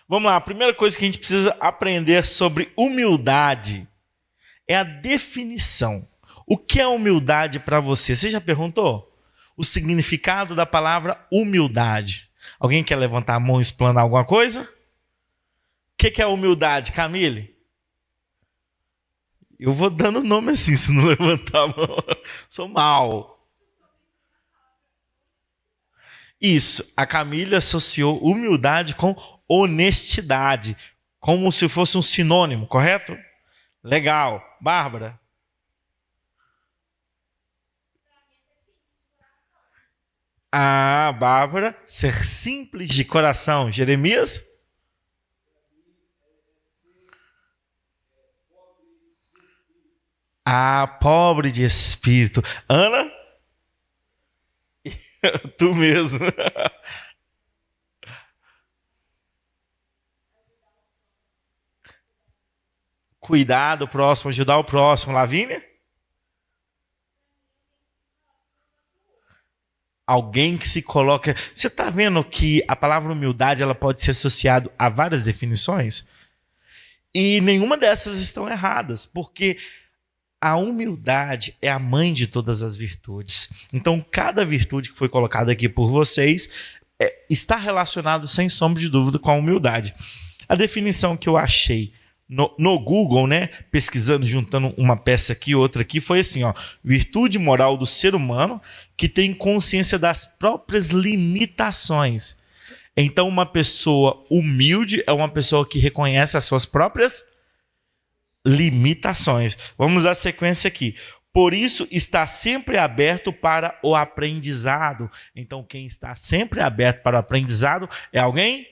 Vamos lá, a primeira coisa que a gente precisa aprender sobre humildade é a definição. O que é humildade para você? Você já perguntou? O significado da palavra humildade. Alguém quer levantar a mão e explanar alguma coisa? O que é humildade, Camille? Eu vou dando nome assim, se não levantar a mão. Sou mal. Isso, a Camille associou humildade com honestidade, como se fosse um sinônimo, correto? Legal. Bárbara? Ah, Bárbara, ser simples de coração. Jeremias? Ah, pobre de espírito. Ana? Tu mesmo. Cuidar do próximo, ajudar o próximo. Lavínia? Alguém que se coloca... Você está vendo que a palavra humildade ela pode ser associada a várias definições? E nenhuma dessas estão erradas, porque a humildade é a mãe de todas as virtudes. Então, cada virtude que foi colocada aqui por vocês está relacionado, sem sombra de dúvida, com a humildade. A definição que eu achei no Google, né, pesquisando, juntando uma peça aqui, outra aqui, foi assim, ó, virtude moral do ser humano que tem consciência das próprias limitações. Então, uma pessoa humilde é uma pessoa que reconhece as suas próprias limitações. Vamos dar sequência aqui. Por isso, está sempre aberto para o aprendizado. Então, quem está sempre aberto para o aprendizado é alguém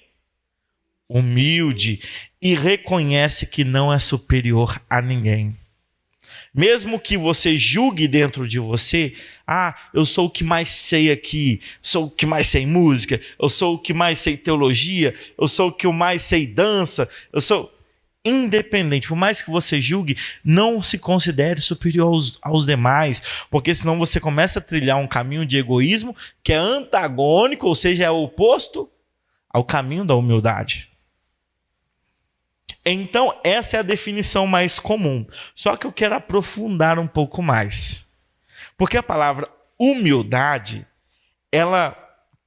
humilde e reconhece que não é superior a ninguém. Mesmo que você julgue dentro de você, eu sou o que mais sei aqui, sou o que mais sei música, eu sou o que mais sei teologia, eu sou o que mais sei dança, eu sou independente. Por mais que você julgue, não se considere superior aos demais, porque senão você começa a trilhar um caminho de egoísmo que é antagônico, ou seja, é oposto ao caminho da humildade. Então, essa é a definição mais comum. Só que eu quero aprofundar um pouco mais. Porque a palavra humildade, ela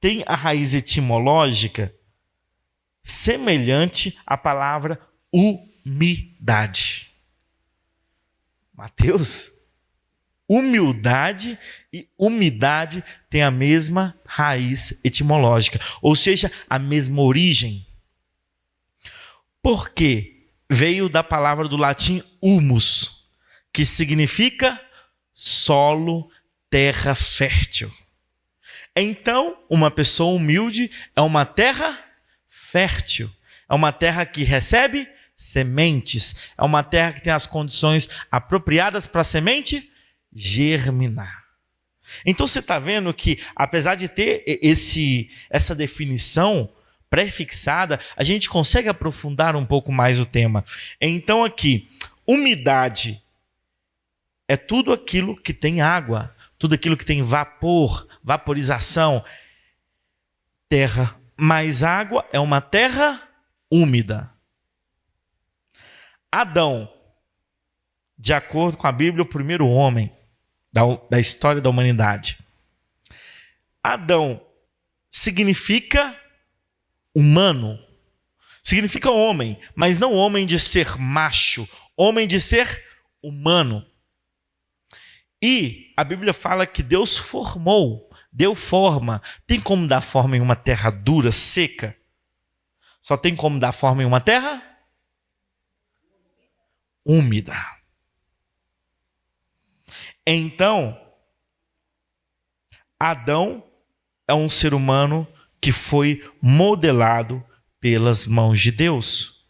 tem a raiz etimológica semelhante à palavra umidade. Mateus? Humildade e umidade têm a mesma raiz etimológica, ou seja, a mesma origem. Por quê? Veio da palavra do latim humus, que significa solo, terra fértil. Então, uma pessoa humilde é uma terra fértil. É uma terra que recebe sementes. É uma terra que tem as condições apropriadas para a semente germinar. Então, você está vendo que, apesar de ter essa definição pré-fixada, a gente consegue aprofundar um pouco mais o tema. Então aqui, umidade é tudo aquilo que tem água, tudo aquilo que tem vapor, vaporização. Terra mais água é uma terra úmida. Adão, de acordo com a Bíblia, o primeiro homem da história da humanidade. Adão significa humano, significa homem, mas não homem de ser macho, homem de ser humano. E a Bíblia fala que Deus formou, deu forma. Tem como dar forma em uma terra dura, seca? Só tem como dar forma em uma terra úmida. Então, Adão é um ser humano que foi modelado pelas mãos de Deus.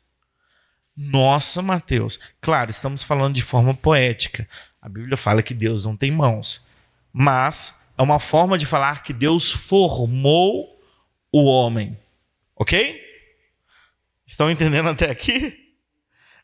Nossa, Mateus. Claro, estamos falando de forma poética. A Bíblia fala que Deus não tem mãos. Mas é uma forma de falar que Deus formou o homem. Ok? Estão entendendo até aqui?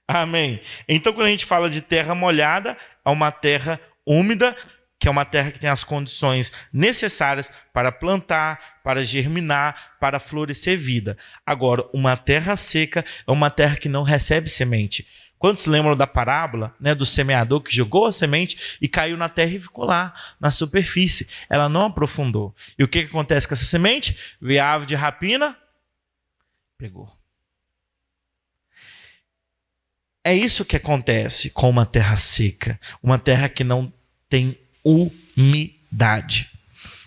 Amém. Então, quando a gente fala de terra molhada, é uma terra úmida que é uma terra que tem as condições necessárias para plantar, para germinar, para florescer vida. Agora, uma terra seca é uma terra que não recebe semente. Quantos lembram da parábola, né, do semeador que jogou a semente e caiu na terra e ficou lá, na superfície? Ela não aprofundou. E o que acontece com essa semente? Veio a ave de rapina, pegou. É isso que acontece com uma terra seca, uma terra que não tem umidade.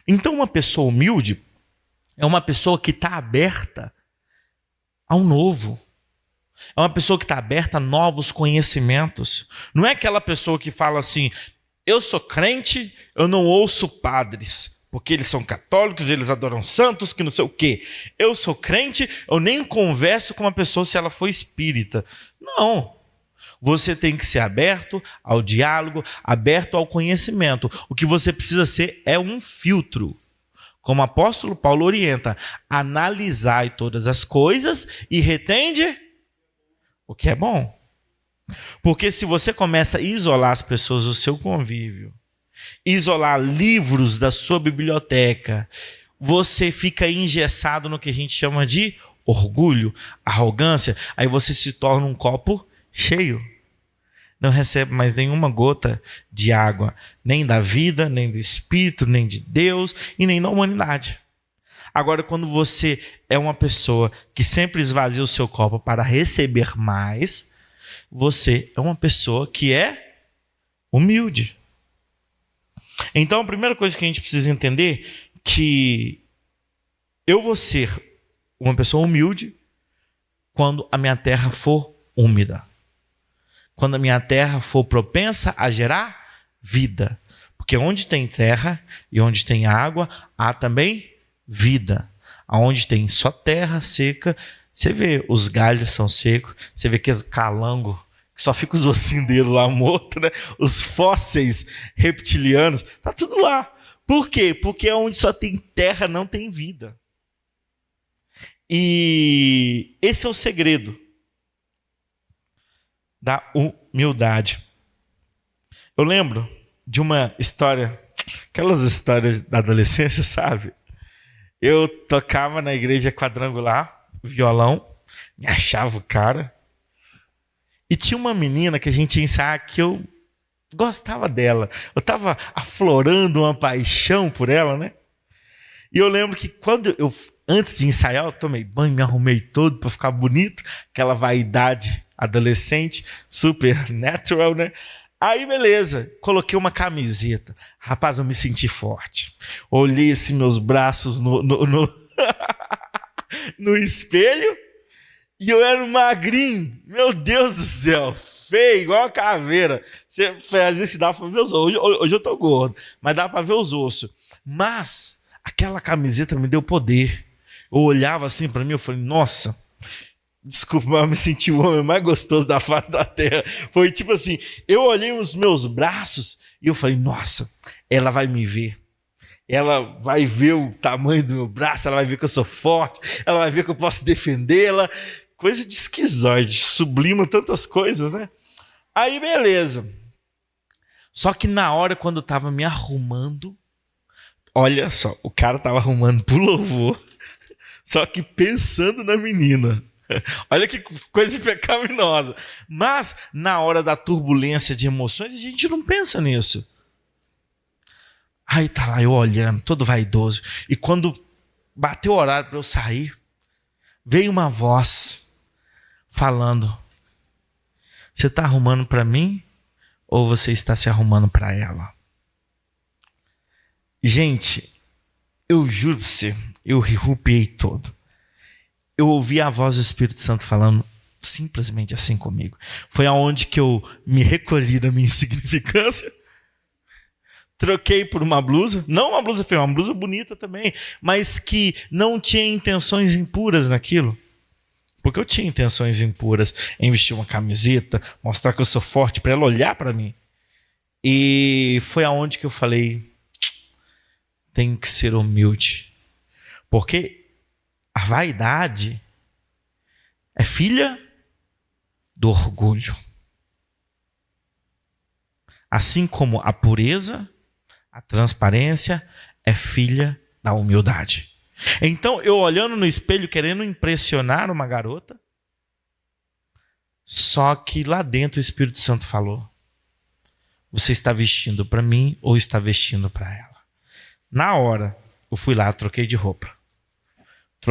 Então, uma pessoa humilde é uma pessoa que está aberta ao novo. É uma pessoa que está aberta a novos conhecimentos. Não é aquela pessoa que fala assim, eu sou crente, eu não ouço padres, porque eles são católicos, eles adoram santos, que não sei o quê. Eu sou crente, eu nem converso com uma pessoa se ela for espírita. Não. Você tem que ser aberto ao diálogo, aberto ao conhecimento. O que você precisa ser é um filtro. Como o apóstolo Paulo orienta, analisai todas as coisas e retende o que é bom. Porque se você começa a isolar as pessoas do seu convívio, isolar livros da sua biblioteca, você fica engessado no que a gente chama de orgulho, arrogância, aí você se torna um copo cheio. Não recebe mais nenhuma gota de água, nem da vida, nem do Espírito, nem de Deus e nem da humanidade. Agora, quando você é uma pessoa que sempre esvazia o seu copo para receber mais, você é uma pessoa que é humilde. Então, a primeira coisa que a gente precisa entender é que eu vou ser uma pessoa humilde quando a minha terra for úmida. Quando a minha terra for propensa a gerar vida. Porque onde tem terra e onde tem água, há também vida. Aonde tem só terra seca, você vê os galhos são secos, você vê que os calangos, que só fica os ossinhos dele lá morto, né? Os fósseis reptilianos, tá tudo lá. Por quê? Porque onde só tem terra não tem vida. E esse é o segredo da humildade. Eu lembro de uma história, aquelas histórias da adolescência, sabe? Eu tocava na igreja quadrangular, violão, me achava o cara. E tinha uma menina que a gente ia ensaiar que eu gostava dela. Eu estava aflorando uma paixão por ela, né? E eu lembro que antes de ensaiar, eu tomei banho, me arrumei todo para ficar bonito, aquela vaidade adolescente, super natural, né? Aí, beleza, coloquei uma camiseta. Rapaz, eu me senti forte. Olhei assim meus braços no espelho e eu era um magrinho. Meu Deus do céu, feio, igual uma caveira. Você fazia isso, dava pra ver os ossos. Hoje eu tô gordo, mas dá pra ver os ossos. Mas aquela camiseta me deu poder. Eu olhava assim pra mim, eu falei, nossa, desculpa, mas eu me senti o homem mais gostoso da face da terra. Foi tipo assim, eu olhei os meus braços e eu falei, nossa, ela vai me ver. Ela vai ver o tamanho do meu braço, ela vai ver que eu sou forte, ela vai ver que eu posso defendê-la. Coisa de esquizoide, sublima tantas coisas, né? Aí, beleza. Só que na hora, quando eu tava me arrumando, olha só, o cara tava arrumando pro louvor, só que pensando na menina. Olha que coisa pecaminosa. Mas, na hora da turbulência de emoções, a gente não pensa nisso. Aí tá lá eu olhando, todo vaidoso. E quando bateu o horário para eu sair, veio uma voz falando: você está arrumando para mim ou você está se arrumando para ela? Gente, eu juro para você, eu arrupiei todo. Eu ouvi a voz do Espírito Santo falando simplesmente assim comigo. Foi aonde que eu me recolhi da minha insignificância. Troquei por uma blusa, não uma blusa feia, uma blusa bonita também, mas que não tinha intenções impuras naquilo. Porque eu tinha intenções impuras em vestir uma camiseta, mostrar que eu sou forte, para ela olhar para mim. E foi aonde que eu falei, tem que ser humilde. Porque a vaidade é filha do orgulho. Assim como a pureza A transparência é filha da humildade. Então, eu olhando no espelho, querendo impressionar uma garota, só que lá dentro o Espírito Santo falou: você está vestindo para mim ou está vestindo para ela? Na hora, eu fui lá, troquei de roupa.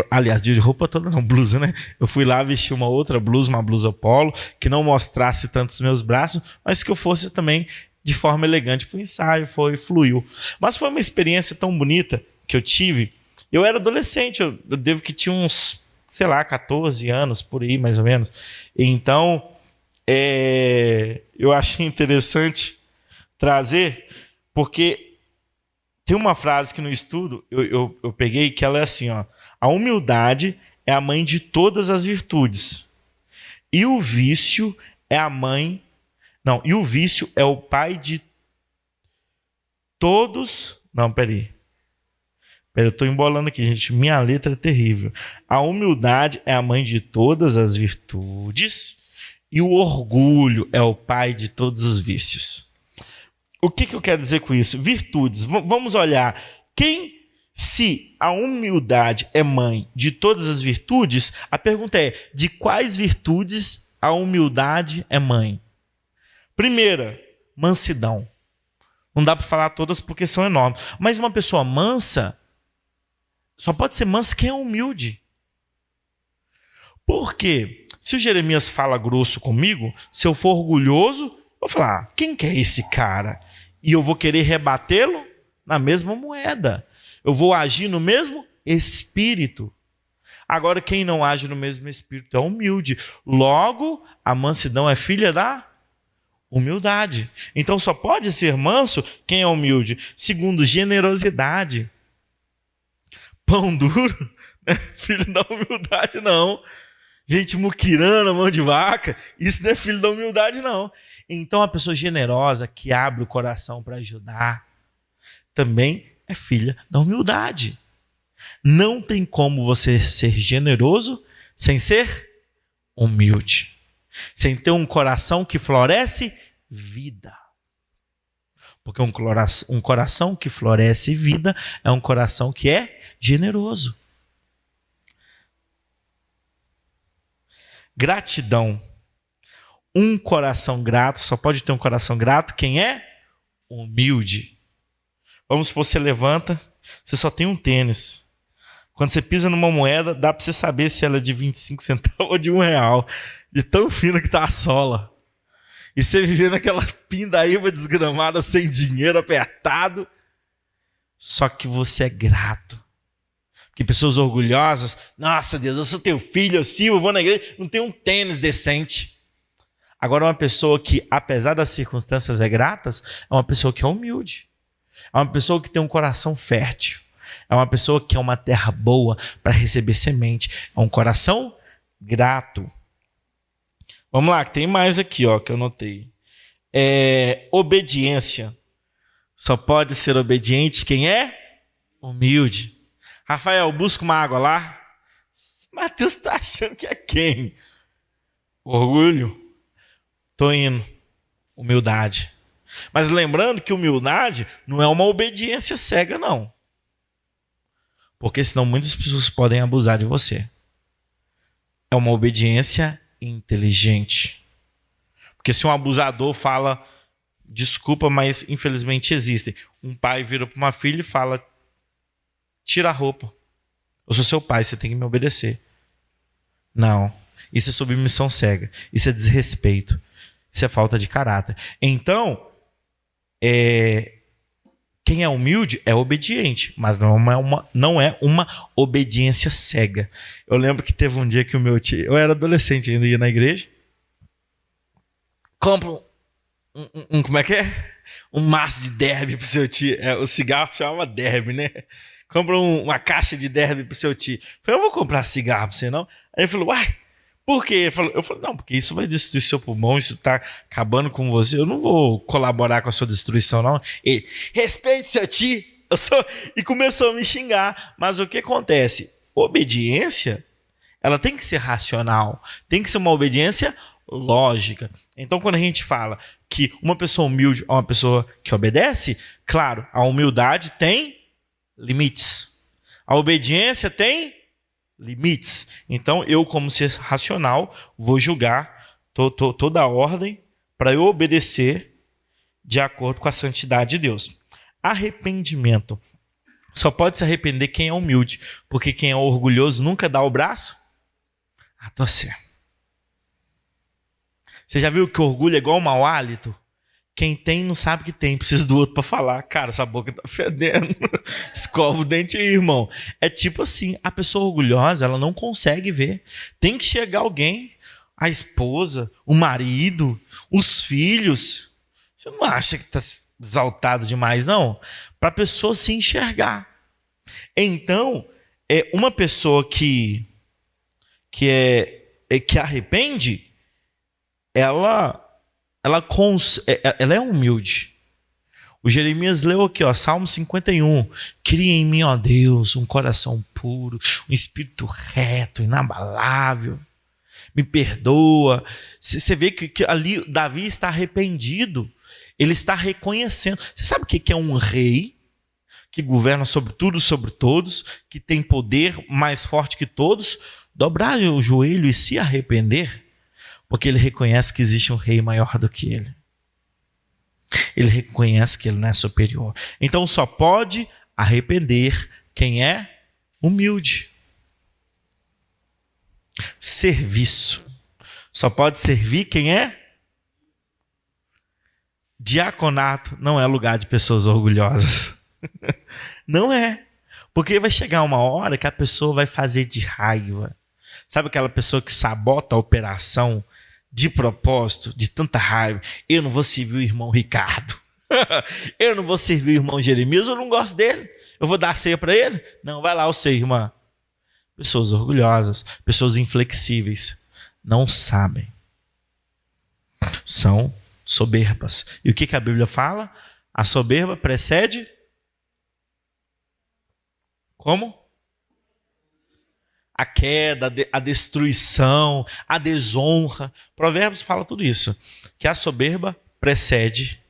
Aliás, de roupa toda não, blusa, né? Eu fui lá, vesti uma outra blusa, uma blusa polo, que não mostrasse tanto os meus braços, mas que eu fosse também de forma elegante para o ensaio, fluiu. Mas foi uma experiência tão bonita que eu tive. Eu era adolescente, eu devo que tinha uns, 14 anos, por aí mais ou menos. Então, eu achei interessante trazer, porque tem uma frase que no estudo eu peguei, que ela é assim, ó: a humildade é a mãe de todas as virtudes. E o vício é a mãe... Não, e o vício é o pai de todos... Não, peraí, eu estou embolando aqui, gente. Minha letra é terrível. A humildade é a mãe de todas as virtudes e o orgulho é o pai de todos os vícios. O que eu quero dizer com isso? Virtudes. Vamos olhar. Se a humildade é mãe de todas as virtudes, a pergunta é: de quais virtudes a humildade é mãe? Primeira, mansidão. Não dá para falar todas porque são enormes. Mas uma pessoa mansa só pode ser mansa quem é humilde. Por quê? Se o Jeremias fala grosso comigo, se eu for orgulhoso, eu vou falar: quem que é esse cara? E eu vou querer rebatê-lo na mesma moeda. Eu vou agir no mesmo espírito. Agora, quem não age no mesmo espírito é humilde. Logo, a mansidão é filha da humildade. Então, só pode ser manso quem é humilde. Segundo, generosidade. Pão duro, né? Filho da humildade, não. Gente muquirana, mão de vaca, isso não é filho da humildade, não. Então, a pessoa generosa, que abre o coração para ajudar, também é filha da humildade. Não tem como você ser generoso sem ser humilde. Sem ter um coração que floresce vida. Porque um coração que floresce vida é um coração que é generoso. Gratidão. Um coração grato, só pode ter um coração grato quem é humilde. Vamos supor, você levanta, você só tem um tênis. Quando você pisa numa moeda, dá para você saber se ela é de 25 centavos ou de R$1, de tão fina que está a sola. E você viver naquela pindaíba desgramada, sem dinheiro, apertado. Só que você é grato. Porque pessoas orgulhosas: nossa Deus, eu sou teu filho, eu sirvo, eu vou na igreja, não tenho um tênis decente. Agora, uma pessoa que, apesar das circunstâncias, é gratas, é uma pessoa que é humilde. É uma pessoa que tem um coração fértil. É uma pessoa que é uma terra boa para receber semente. É um coração grato. Vamos lá, que tem mais aqui, ó, que eu notei. Obediência. Só pode ser obediente quem é humilde. Rafael, busca uma água lá. Mateus está achando que é quem? Orgulho. Tô indo. Humildade. Mas lembrando que humildade não é uma obediência cega, não. Porque senão muitas pessoas podem abusar de você. É uma obediência inteligente. Porque se um abusador fala: desculpa, mas infelizmente existem. Um pai vira para uma filha e fala: tira a roupa. Eu sou seu pai, você tem que me obedecer. Não. Isso é submissão cega. Isso é desrespeito. Isso é falta de caráter. Então, quem é humilde é obediente, mas não é uma obediência cega. Eu lembro que teve um dia que o meu tio... Eu era adolescente ainda, ia na igreja. Compra como é que é? Um maço de derby pro seu tio. O cigarro chamava derby, né? Compra uma caixa de derby pro seu tio. Eu falei: eu vou comprar cigarro pra você, não? Aí ele falou: uai, por quê? Eu falei: não, porque isso vai destruir seu pulmão, isso tá acabando com você. Eu não vou colaborar com a sua destruição, não. Ele: respeite seu tio. E começou a me xingar. Mas o que acontece? Obediência, ela tem que ser racional. Tem que ser uma obediência lógica. Então, quando a gente fala que uma pessoa humilde é uma pessoa que obedece, claro, a humildade tem limites. A obediência tem limites. Então, eu, como ser racional, vou julgar toda a ordem para eu obedecer de acordo com a santidade de Deus. Arrependimento. Só pode se arrepender quem é humilde, porque quem é orgulhoso nunca dá o braço a torcer. Você já viu que o orgulho é igual um mau hálito? Quem tem não sabe que tem, precisa do outro para falar. Cara, essa boca tá fedendo. Escova o dente aí, irmão. É tipo assim, a pessoa orgulhosa, ela não consegue ver. Tem que chegar alguém, a esposa, o marido, os filhos. Você não acha que tá exaltado demais, não? Para a pessoa se enxergar. Então, uma pessoa que arrepende, ela é humilde. O Jeremias leu aqui, ó, Salmo 51. Cria em mim, ó Deus, um coração puro, um espírito reto, inabalável. Me perdoa. Você vê que ali Davi está arrependido. Ele está reconhecendo. Você sabe o que é um rei? Que governa sobre tudo, sobre todos, que tem poder mais forte que todos, dobrar o joelho e se arrepender, porque ele reconhece que existe um rei maior do que ele. Ele reconhece que ele não é superior. Então só pode arrepender quem é humilde. Serviço. Só pode servir quem é diaconato. Não é lugar de pessoas orgulhosas. Não é. Porque vai chegar uma hora que a pessoa vai fazer de raiva. Sabe aquela pessoa que sabota a operação de propósito, de tanta raiva? Eu não vou servir o irmão Ricardo. Eu não vou servir o irmão Jeremias, eu não gosto dele. Eu vou dar ceia para ele? Não, vai lá você, irmã. Pessoas orgulhosas, pessoas inflexíveis, não sabem. São soberbas. E o que a Bíblia fala? A soberba precede... Como? A queda, a destruição, a desonra. Provérbios fala tudo isso. Que a soberba precede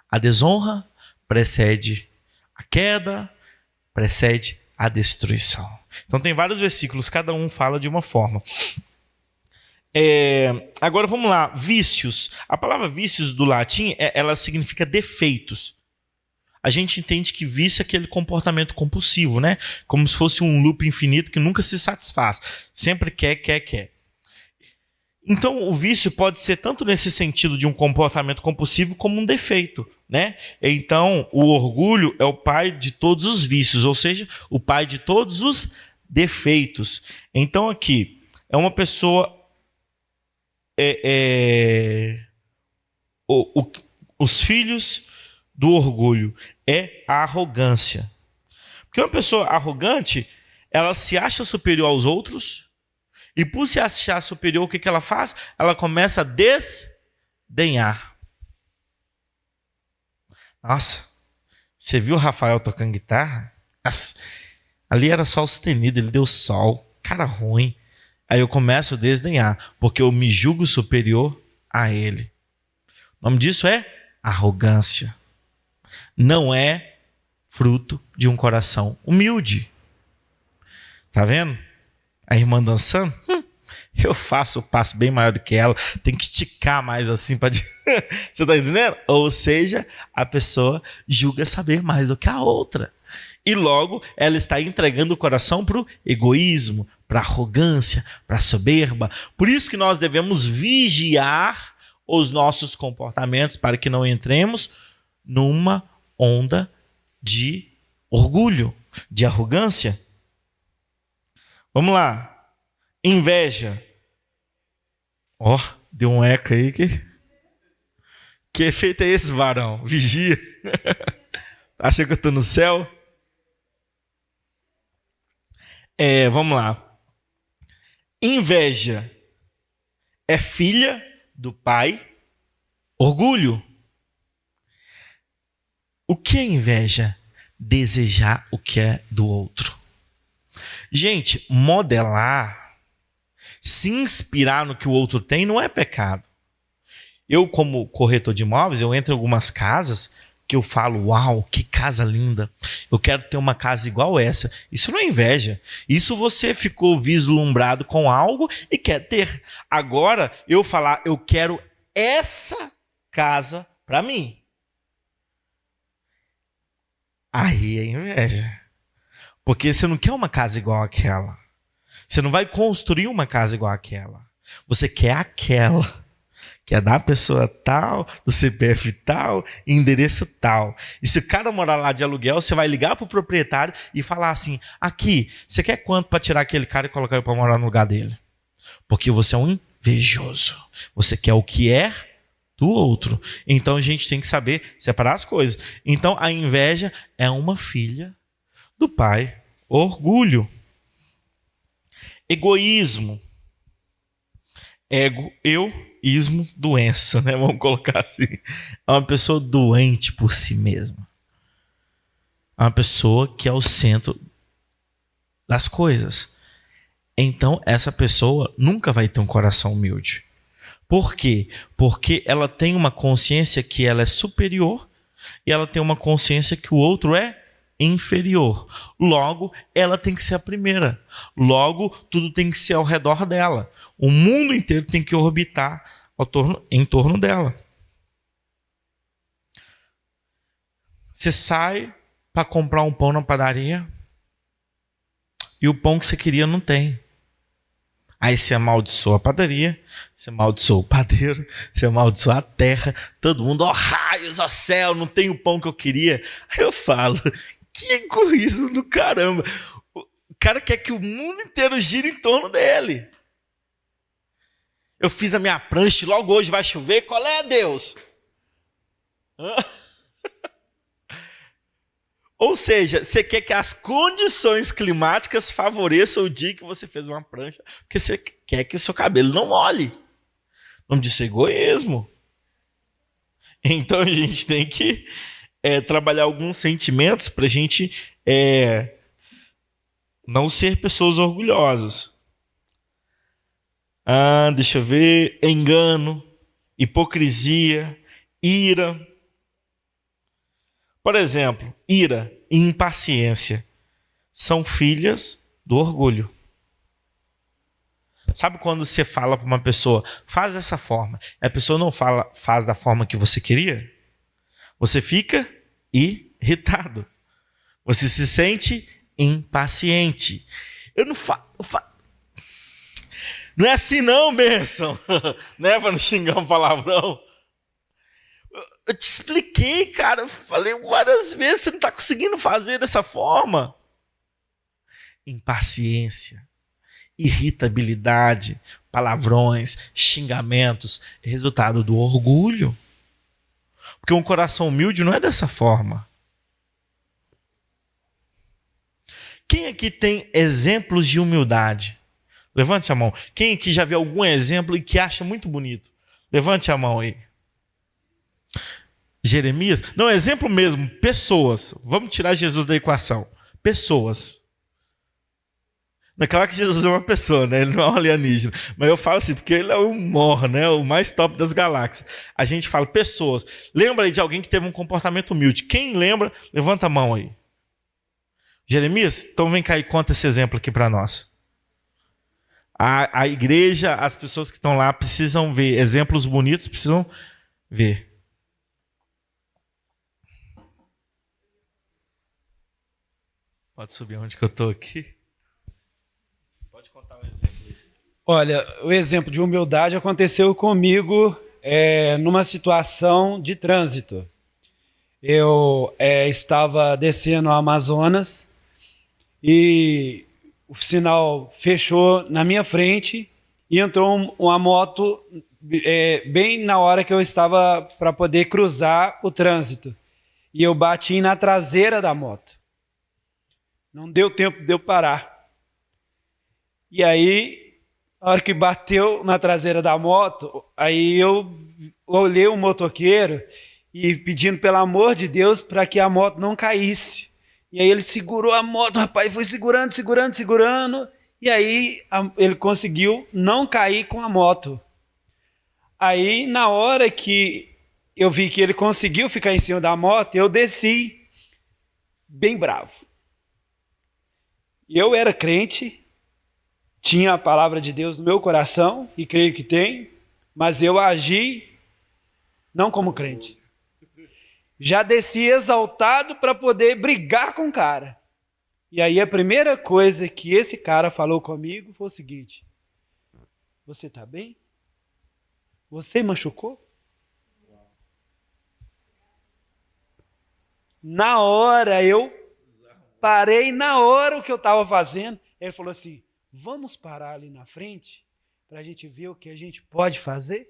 a desonra, precede a queda, precede a destruição. Então tem vários versículos, cada um fala de uma forma. Agora vamos lá, vícios. A palavra vícios do latim, ela significa defeitos. A gente entende que vício é aquele comportamento compulsivo, né? Como se fosse um loop infinito que nunca se satisfaz. Sempre quer. Então, o vício pode ser tanto nesse sentido de um comportamento compulsivo como um defeito, né? Então, o orgulho é o pai de todos os vícios, ou seja, o pai de todos os defeitos. Então, aqui, é uma pessoa... os filhos do orgulho é a arrogância. Porque uma pessoa arrogante, ela se acha superior aos outros, e por se achar superior, o que ela faz? Ela começa a desdenhar. Nossa, você viu o Rafael tocando guitarra? Ali era sol sustenido, ele deu sol, cara ruim. Aí eu começo a desdenhar, porque eu me julgo superior a ele. O nome disso é arrogância. Não é fruto de um coração humilde. Tá vendo? A irmã dançando? Eu faço o passo bem maior do que ela. Tem que esticar mais assim para. Você tá entendendo? Ou seja, a pessoa julga saber mais do que a outra. E logo ela está entregando o coração para o egoísmo, para a arrogância, para a soberba. Por isso que nós devemos vigiar os nossos comportamentos para que não entremos numa onda de orgulho, de arrogância. Vamos lá. Inveja. Ó, deu um eco aí. Que efeito é esse, varão? Vigia. Acha que eu estou no céu? Vamos lá. Inveja é filha do pai. Orgulho. O que é inveja? Desejar o que é do outro. Gente, modelar, se inspirar no que o outro tem não é pecado. Eu, como corretor de imóveis, eu entro em algumas casas que eu falo, uau, que casa linda. Eu quero ter uma casa igual essa. Isso não é inveja. Isso você ficou vislumbrado com algo e quer ter. Agora, eu falar, eu quero essa casa para mim. Aí é inveja. Porque você não quer uma casa igual àquela. Você não vai construir uma casa igual àquela. Você quer aquela. Que é da pessoa tal, do CPF tal, endereço tal. E se o cara morar lá de aluguel, você vai ligar para o proprietário e falar assim, aqui, você quer quanto para tirar aquele cara e colocar ele para morar no lugar dele? Porque você é um invejoso. Você quer o que é do outro. Então a gente tem que saber separar as coisas. Então a inveja é uma filha do pai. Orgulho. Egoísmo. Ego, eu, ismo, doença, né? Vamos colocar assim. É uma pessoa doente por si mesma. É uma pessoa que é o centro das coisas. Então, essa pessoa nunca vai ter um coração humilde. Por quê? Porque ela tem uma consciência que ela é superior e ela tem uma consciência que o outro é inferior. Logo, ela tem que ser a primeira. Logo, tudo tem que ser ao redor dela. O mundo inteiro tem que orbitar em torno dela. Você sai para comprar um pão na padaria e o pão que você queria não tem. Aí você amaldiçoa a padaria, você amaldiçoa o padeiro, você amaldiçoa a terra, todo mundo, ó raios, ó céu, não tem o pão que eu queria. Aí eu falo, que egoísmo do caramba. O cara quer que o mundo inteiro gire em torno dele. Eu fiz a minha prancha e logo hoje vai chover, qual é, Deus? Ou seja, você quer que as condições climáticas favoreçam o dia que você fez uma prancha, porque você quer que o seu cabelo não molhe. O nome disso é egoísmo. Então a gente tem que trabalhar alguns sentimentos para a gente não ser pessoas orgulhosas. Deixa eu ver. Engano, hipocrisia, ira. Por exemplo, ira e impaciência são filhas do orgulho. Sabe quando você fala para uma pessoa, faz dessa forma, e a pessoa não faz da forma que você queria? Você fica irritado. Você se sente impaciente. Eu não Não é assim não, bênção. Né, para não xingar um palavrão. Eu te expliquei, cara. Eu falei várias vezes, você não está conseguindo fazer dessa forma. Impaciência, irritabilidade, palavrões, xingamentos, é resultado do orgulho. Porque um coração humilde não é dessa forma. Quem aqui tem exemplos de humildade? Levante a mão. Quem aqui já viu algum exemplo e que acha muito bonito? Levante a mão aí. Jeremias? Não, exemplo mesmo. Pessoas. Vamos tirar Jesus da equação. Pessoas. É claro que Jesus é uma pessoa, né? Ele não é um alienígena. Mas eu falo assim, porque ele é o maior, né? O mais top das galáxias. A gente fala pessoas. Lembra aí de alguém que teve um comportamento humilde. Quem lembra, levanta a mão aí. Jeremias? Então vem cá e conta esse exemplo aqui para nós. A igreja, as pessoas que estão lá precisam ver. Exemplos bonitos precisam ver. Pode subir onde que eu estou aqui. Pode contar um exemplo. Olha, o exemplo de humildade aconteceu comigo numa situação de trânsito. Eu estava descendo o Amazonas e o sinal fechou na minha frente e entrou uma moto bem na hora que eu estava para poder cruzar o trânsito. E eu bati na traseira da moto. Não deu tempo de eu parar. E aí, na hora que bateu na traseira da moto, aí eu olhei o motoqueiro e pedindo pelo amor de Deus para que a moto não caísse. E aí ele segurou a moto, rapaz, foi segurando, e aí ele conseguiu não cair com a moto. Aí, na hora que eu vi que ele conseguiu ficar em cima da moto, eu desci bem bravo. Eu era crente, tinha a palavra de Deus no meu coração, e creio que tem, mas eu agi não como crente. Já desci exaltado para poder brigar com o cara. E aí a primeira coisa que esse cara falou comigo foi o seguinte: você está bem? Você machucou? Na hora eu parei, na hora o que eu estava fazendo. Ele falou assim: vamos parar ali na frente para a gente ver o que a gente pode fazer?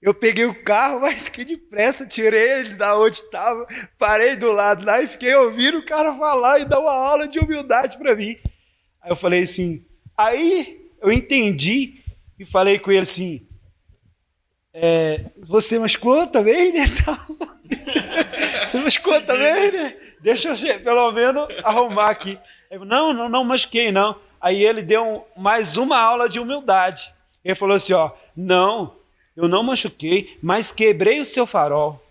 Eu peguei o carro, mas fiquei depressa, tirei ele da onde estava, parei do lado lá e fiquei ouvindo o cara falar e dar uma aula de humildade para mim. Aí eu falei assim, aí eu entendi e falei com ele assim, você machucou também, né? Você machucou também, né? Deixa eu pelo menos arrumar aqui. Eu, não machuquei não. Aí ele deu mais uma aula de humildade. Ele falou assim, não, eu não machuquei, mas quebrei o seu farol.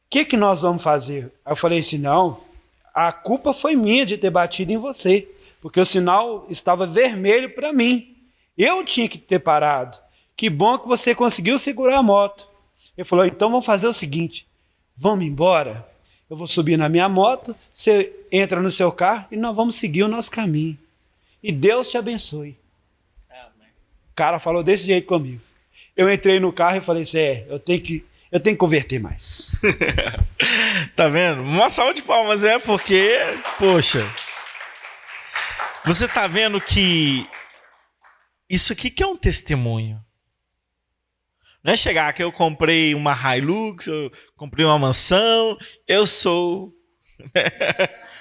O que nós vamos fazer? Aí eu falei assim, não, a culpa foi minha de ter batido em você, porque o sinal estava vermelho para mim. Eu tinha que ter parado. Que bom que você conseguiu segurar a moto. Ele falou, então vamos fazer o seguinte, vamos embora, eu vou subir na minha moto, você entra no seu carro e nós vamos seguir o nosso caminho. E Deus te abençoe. O cara falou desse jeito comigo. Eu entrei no carro e falei assim, eu tenho que converter mais. Tá vendo? Uma salva de palmas, porque, poxa, você tá vendo que isso aqui que é um testemunho. Não é chegar que eu comprei uma Hilux, eu comprei uma mansão, eu sou...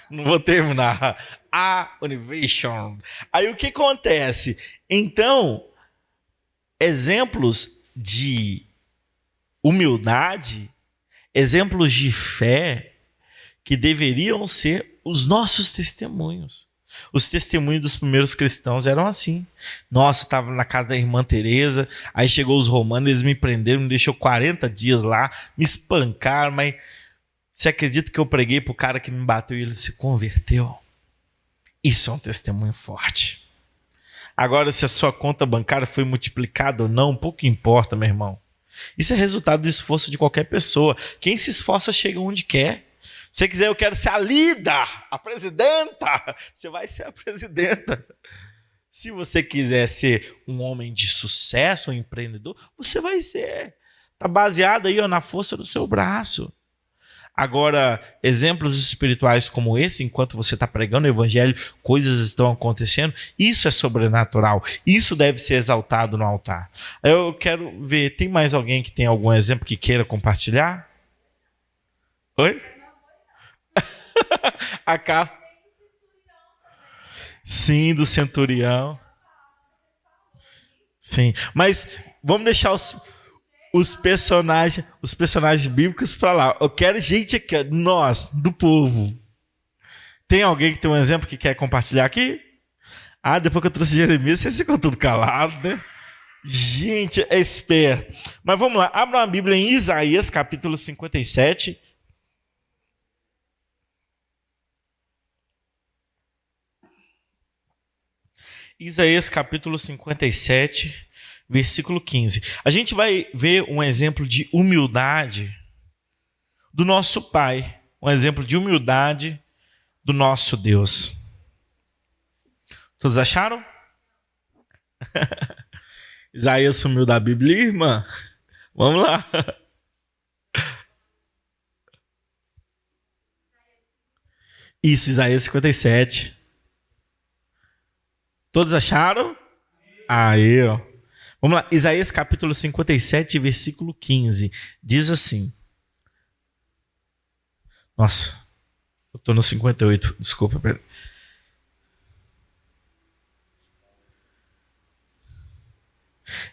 Não vou terminar. A Univation. Aí o que acontece? Então, exemplos de humildade, exemplos de fé, que deveriam ser os nossos testemunhos. Os testemunhos dos primeiros cristãos eram assim. Nossa, eu estava na casa da irmã Teresa, aí chegou os romanos, eles me prenderam, me deixou 40 dias lá, me espancaram, mas você acredita que eu preguei para o cara que me bateu e ele se converteu? Isso é um testemunho forte. Agora, se a sua conta bancária foi multiplicada ou não, pouco importa, meu irmão. Isso é resultado do esforço de qualquer pessoa. Quem se esforça chega onde quer. Se você quiser, eu quero ser a líder, a presidenta, você vai ser a presidenta. Se você quiser ser um homem de sucesso, um empreendedor, você vai ser. Está baseado aí na força do seu braço. Agora, exemplos espirituais como esse, enquanto você está pregando o evangelho, coisas estão acontecendo, isso é sobrenatural, isso deve ser exaltado no altar. Eu quero ver, tem mais alguém que tem algum exemplo que queira compartilhar? Oi? A Carla. Sim, do centurião. Sim, mas vamos deixar os personagens bíblicos para lá. Eu quero gente aqui, nós, do povo. Tem alguém que tem um exemplo que quer compartilhar aqui? Depois que eu trouxe Jeremias, vocês ficam tudo calados, né? Gente, é esperto. Mas vamos lá, abra uma Bíblia em Isaías, capítulo 57. Isaías capítulo 57, versículo 15. A gente vai ver um exemplo de humildade do nosso Pai, um exemplo de humildade do nosso Deus. Todos acharam? Isaías sumiu da Bíblia, irmã? Vamos lá. Isso, Isaías 57. Todos acharam? Aí, ó. Vamos lá. Isaías capítulo 57, versículo 15. Diz assim. Nossa, eu estou no 58. Desculpa, pera.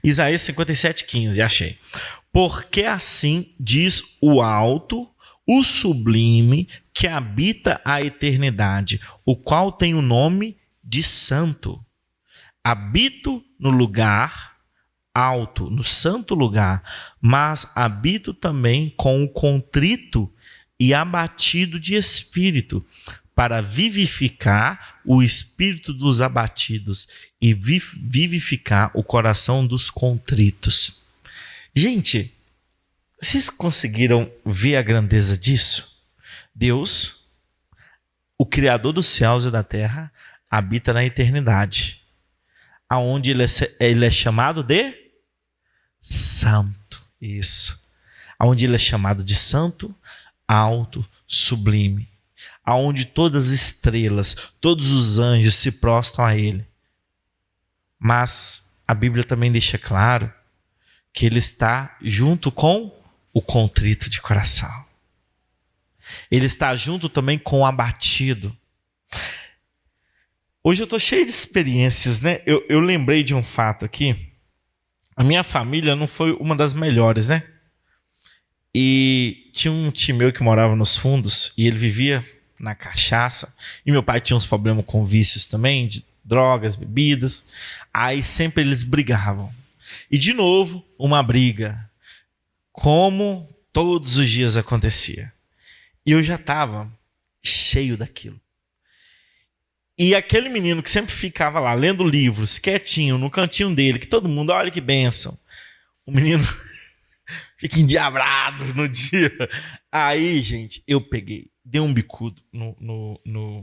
Isaías 57, 15. Achei. Porque assim diz o alto, o sublime, que habita a eternidade, o qual tem o nome de santo. habito no lugar alto, no santo lugar, mas habito também com o contrito e abatido de espírito, para vivificar o espírito dos abatidos e vivificar o coração dos contritos. Gente, vocês conseguiram ver a grandeza disso? Deus, o Criador dos céus e da terra, habita na eternidade, aonde ele é chamado de santo. Isso. Aonde ele é chamado de santo, alto, sublime. Aonde todas as estrelas, todos os anjos se prostram a ele. Mas a Bíblia também deixa claro que ele está junto com o contrito de coração. Ele está junto também com o abatido. Hoje eu estou cheio de experiências, né? Eu lembrei de um fato aqui. A minha família não foi uma das melhores, né? E tinha um tio meu que morava nos fundos e ele vivia na cachaça. E meu pai tinha uns problemas com vícios também, de drogas, bebidas. Aí sempre eles brigavam. E de novo, uma briga. Como todos os dias acontecia. E eu já estava cheio daquilo. E aquele menino que sempre ficava lá, lendo livros, quietinho, no cantinho dele, que todo mundo, olha que bênção. O menino fica endiabrado no dia. Aí, gente, eu peguei, dei um bicudo no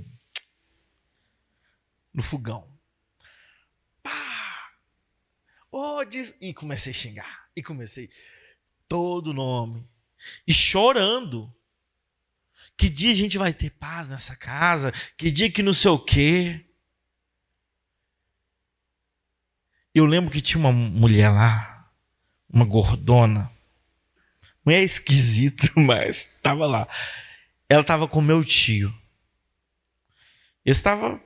fogão. Pá! E comecei a xingar. E comecei todo o nome. E chorando. Que dia a gente vai ter paz nessa casa? Que dia que não sei o quê? Eu lembro que tinha uma mulher lá, uma gordona. Mulher esquisita, mas estava lá. Ela estava com meu tio. Ele estava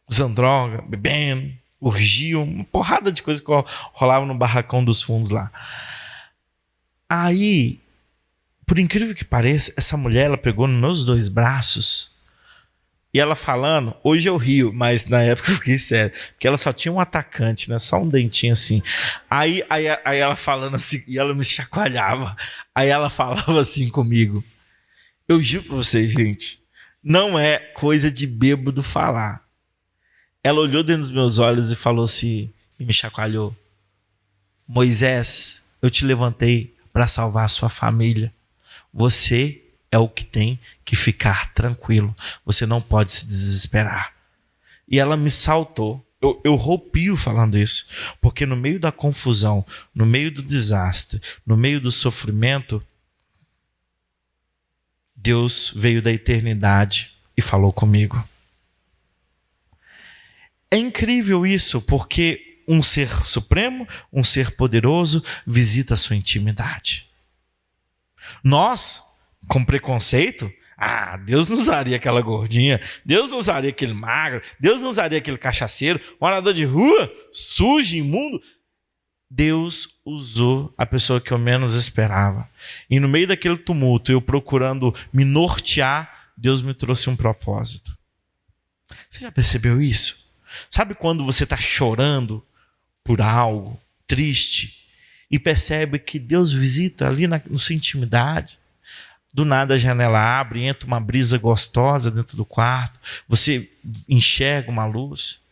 usando droga, bebendo, orgia, uma porrada de coisa que rolava no barracão dos fundos lá. Aí, por incrível que pareça, essa mulher, ela pegou nos meus 2 braços e ela falando, hoje eu rio, mas na época eu fiquei sério, porque ela só tinha um atacante, né? Só um dentinho assim. Aí ela falando assim, e ela me chacoalhava. Aí ela falava assim comigo. Eu juro pra vocês, gente, não é coisa de bêbado falar. Ela olhou dentro dos meus olhos e falou assim, e me chacoalhou. Moisés, eu te levantei para salvar a sua família. Você é o que tem que ficar tranquilo. Você não pode se desesperar. E ela me saltou. Eu roupio falando isso. Porque no meio da confusão, no meio do desastre, no meio do sofrimento, Deus veio da eternidade e falou comigo. É incrível isso, porque um ser supremo, um ser poderoso, visita a sua intimidade. Nós, com preconceito, Deus não usaria aquela gordinha, Deus não usaria aquele magro, Deus não usaria aquele cachaceiro, morador de rua, sujo, imundo. Deus usou a pessoa que eu menos esperava. E no meio daquele tumulto, eu procurando me nortear, Deus me trouxe um propósito. Você já percebeu isso? Sabe quando você está chorando por algo triste e percebe que Deus visita ali na sua intimidade? Do nada a janela abre, entra uma brisa gostosa dentro do quarto, você enxerga uma luz.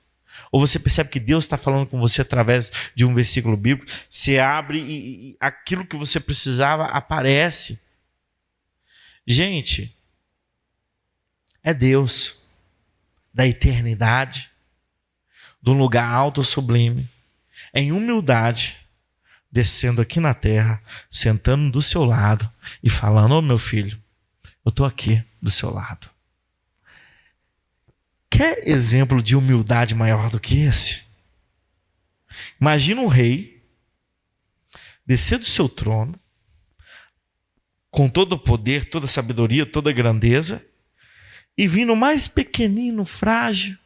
Ou você percebe que Deus está falando com você através de um versículo bíblico, você abre e aquilo que você precisava aparece. Gente, é Deus da eternidade, de um lugar alto e sublime, em humildade, descendo aqui na terra, sentando do seu lado e falando, meu filho, eu estou aqui do seu lado. Quer exemplo de humildade maior do que esse? Imagina um rei descer do seu trono, com todo o poder, toda a sabedoria, toda a grandeza, e vindo mais pequenino, frágil,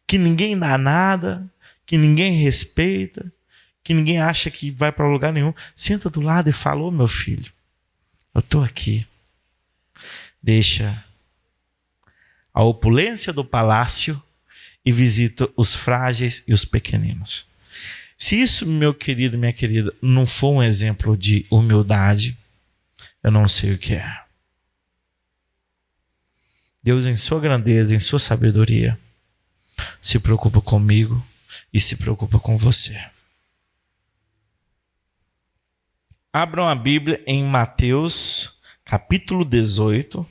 que ninguém dá nada, que ninguém respeita, que ninguém acha que vai para lugar nenhum, senta do lado e fala, meu filho, eu estou aqui. Deixa a opulência do palácio e visita os frágeis e os pequeninos. Se isso, meu querido, minha querida, não for um exemplo de humildade, eu não sei o que é. Deus, em sua grandeza, em sua sabedoria, se preocupa comigo e se preocupa com você. Abram a Bíblia em Mateus, capítulo 18.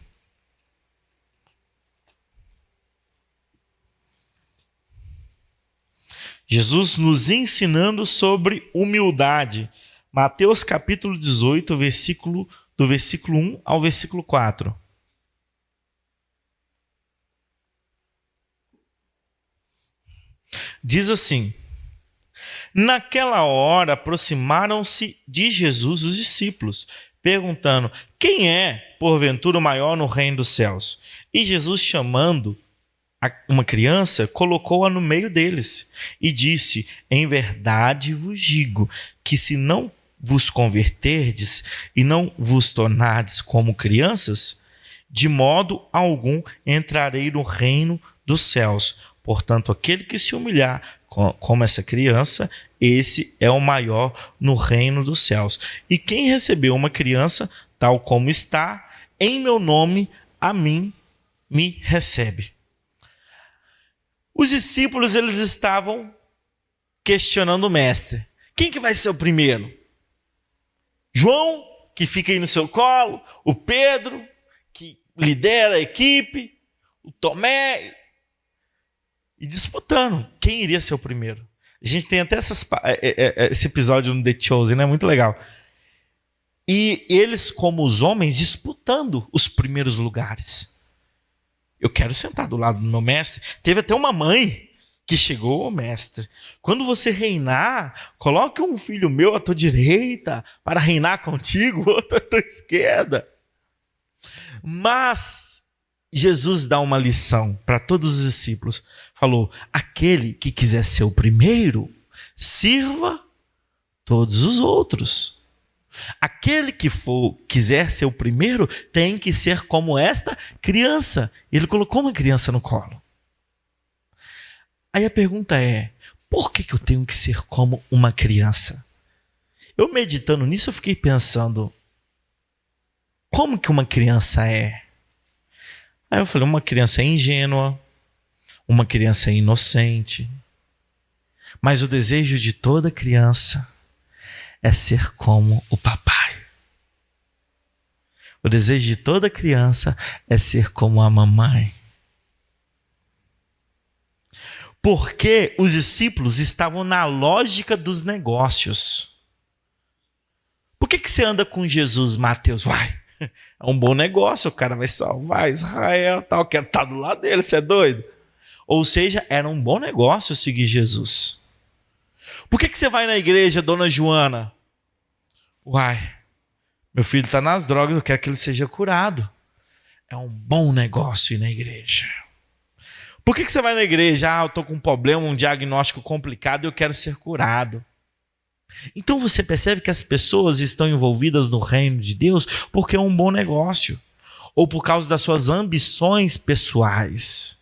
Jesus nos ensinando sobre humildade. Mateus capítulo 18, do versículo 1 ao versículo 4. Diz assim: naquela hora aproximaram-se de Jesus os discípulos, perguntando: quem é, porventura, o maior no reino dos céus? E Jesus, chamando uma criança, colocou-a no meio deles e disse: em verdade vos digo que se não vos converterdes e não vos tornardes como crianças, de modo algum entrarei no reino dos céus. Portanto, aquele que se humilhar como essa criança, esse é o maior no reino dos céus. E quem recebeu uma criança, tal como está, em meu nome, a mim me recebe. Os discípulos, eles estavam questionando o mestre. Quem que vai ser o primeiro? João, que fica aí no seu colo, o Pedro, que lidera a equipe, o Tomé, e disputando quem iria ser o primeiro. A gente tem até esse episódio no The Chosen, né? Muito legal. E eles, como os homens, disputando os primeiros lugares. Eu quero sentar do lado do meu mestre. Teve até uma mãe que chegou: ô mestre, quando você reinar, coloque um filho meu à tua direita para reinar contigo, outro à tua esquerda. Mas Jesus dá uma lição para todos os discípulos. Falou: aquele que quiser ser o primeiro, sirva todos os outros. Aquele que quiser ser o primeiro tem que ser como esta criança. Ele colocou uma criança no colo. Aí a pergunta é: por que eu tenho que ser como uma criança? Eu meditando nisso, eu fiquei pensando: como que uma criança é? Aí eu falei: uma criança é ingênua, uma criança é inocente. Mas o desejo de toda criança é ser como o papai. O desejo de toda criança é ser como a mamãe. Porque os discípulos estavam na lógica dos negócios. Por que você anda com Jesus, Mateus? Uai, é um bom negócio, o cara vai salvar Israel, tal, quero estar do lado dele, você é doido? Ou seja, era um bom negócio seguir Jesus. Por que você vai na igreja, dona Joana? Uai, meu filho está nas drogas, eu quero que ele seja curado. É um bom negócio ir na igreja. Por que você vai na igreja? Eu estou com um problema, um diagnóstico complicado e eu quero ser curado. Então você percebe que as pessoas estão envolvidas no reino de Deus porque é um bom negócio. Ou por causa das suas ambições pessoais.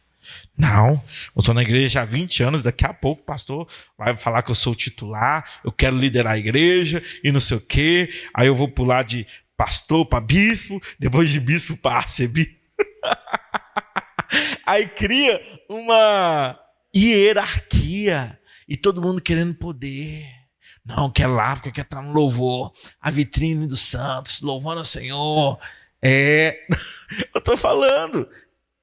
Não, eu estou na igreja há 20 anos, daqui a pouco o pastor vai falar que eu sou o titular, eu quero liderar a igreja e não sei o quê. Aí eu vou pular de pastor para bispo, depois de bispo para arcebispo. Aí cria uma hierarquia e todo mundo querendo poder. Não, quer lá porque quer estar no louvor, a vitrine dos santos, louvando ao Senhor. Eu estou falando.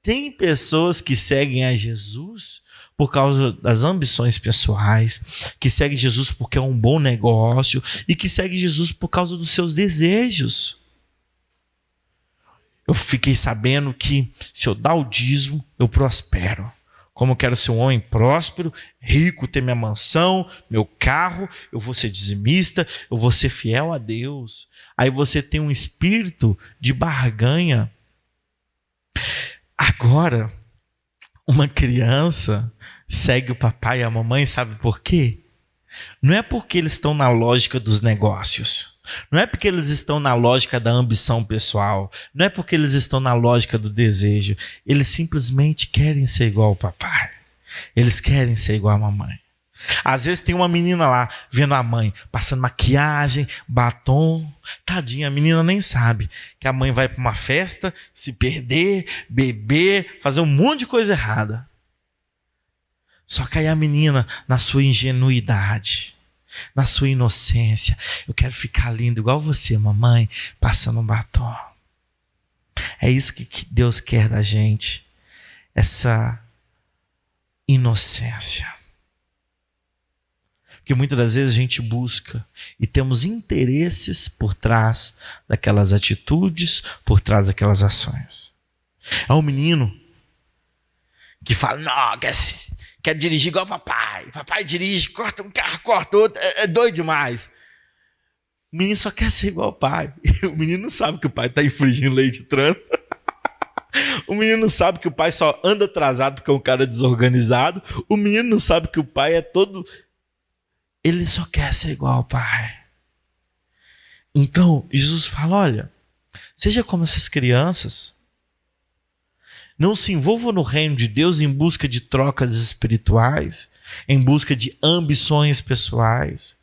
Tem pessoas que seguem a Jesus por causa das ambições pessoais, que seguem Jesus porque é um bom negócio e que seguem Jesus por causa dos seus desejos. Eu fiquei sabendo que se eu dar o dízimo, eu prospero. Como eu quero ser um homem próspero, rico, ter minha mansão, meu carro, eu vou ser dizimista, eu vou ser fiel a Deus. Aí você tem um espírito de barganha. Agora, uma criança segue o papai e a mamãe, sabe por quê? Não é porque eles estão na lógica dos negócios. Não é porque eles estão na lógica da ambição pessoal. Não é porque eles estão na lógica do desejo. Eles simplesmente querem ser igual ao papai. Eles querem ser igual a mamãe. Às vezes tem uma menina lá, vendo a mãe, passando maquiagem, batom. Tadinha, a menina nem sabe que a mãe vai para uma festa, se perder, beber, fazer um monte de coisa errada. Só que aí a menina, na sua ingenuidade, na sua inocência, eu quero ficar lindo igual você, mamãe, passando um batom. É isso que Deus quer da gente, essa inocência. Porque muitas das vezes a gente busca e temos interesses por trás daquelas atitudes, por trás daquelas ações. É um menino que fala, não, quer dirigir igual papai. Papai dirige, corta um carro, corta outro, é doido demais. O menino só quer ser igual ao pai. O menino não sabe que o pai está infringindo lei de trânsito. O menino não sabe que o pai só anda atrasado porque é um cara desorganizado. O menino não sabe que o pai é todo... Ele só quer ser igual ao pai. Então, Jesus fala, olha, seja como essas crianças. Não se envolva no reino de Deus em busca de trocas espirituais, em busca de ambições pessoais,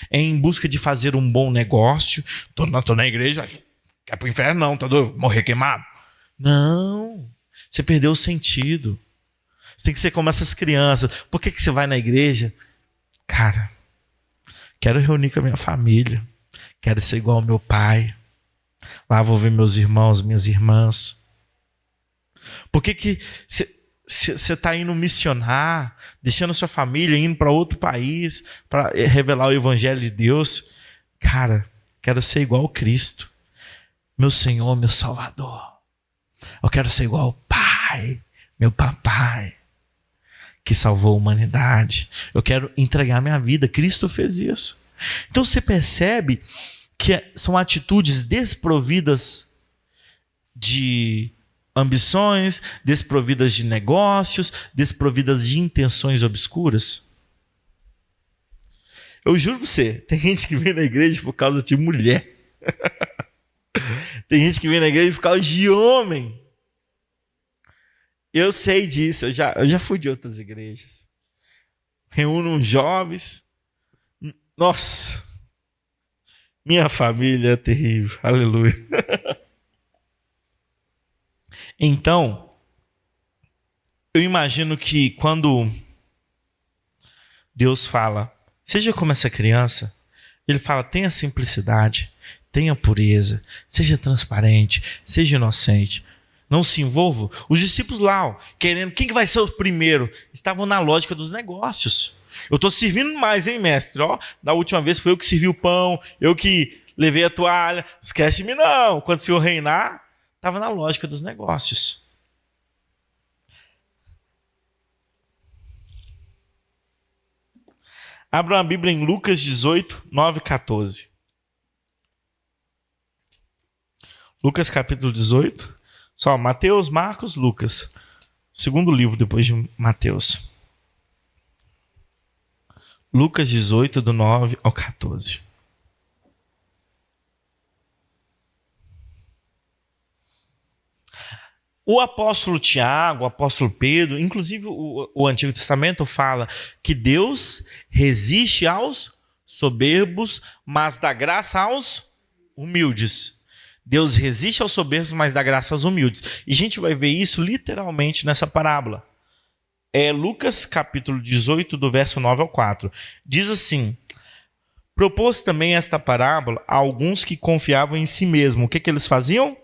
em busca de fazer um bom negócio. Tô na igreja, quer pro inferno não, tá doido? Morrer queimado. Não, você perdeu o sentido. Você tem que ser como essas crianças. Por que você vai na igreja? Cara, quero reunir com a minha família. Quero ser igual ao meu pai. Lá vou ver meus irmãos, minhas irmãs. Por que você está indo missionar, deixando sua família, indo para outro país, para revelar o evangelho de Deus? Cara, quero ser igual ao Cristo. Meu Senhor, meu Salvador. Eu quero ser igual ao Pai, meu papai, que salvou a humanidade. Eu quero entregar minha vida. Cristo fez isso. Então você percebe que são atitudes desprovidas de ambições, desprovidas de negócios, desprovidas de intenções obscuras. Eu juro pra você, tem gente que vem na igreja por causa de mulher. Tem gente que vem na igreja por causa de homem. Eu sei disso, eu já fui de outras igrejas. Reúno uns jovens. Nossa, minha família é terrível, aleluia. Então, eu imagino que quando Deus fala, seja como essa criança, Ele fala, tenha simplicidade, tenha pureza, seja transparente, seja inocente. Não se envolva. Os discípulos lá, querendo, quem que vai ser o primeiro? Estavam na lógica dos negócios. Eu estou servindo mais, hein, mestre? Ó, da última vez foi eu que servi o pão, eu que levei a toalha. Esquece de mim, não. Quando o Senhor reinar, estava na lógica dos negócios. Abra a Bíblia em Lucas 18, 9 e 14. Lucas capítulo 18. Só Mateus, Marcos, Lucas. Segundo livro depois de Mateus. Lucas 18, do 9 ao 14. O apóstolo Tiago, o apóstolo Pedro, inclusive o Antigo Testamento fala que Deus resiste aos soberbos, mas dá graça aos humildes. Deus resiste aos soberbos, mas dá graça aos humildes. E a gente vai ver isso literalmente nessa parábola. É Lucas capítulo 18, do verso 9 ao 4. Diz assim, propôs também esta parábola a alguns que confiavam em si mesmo. O que eles faziam?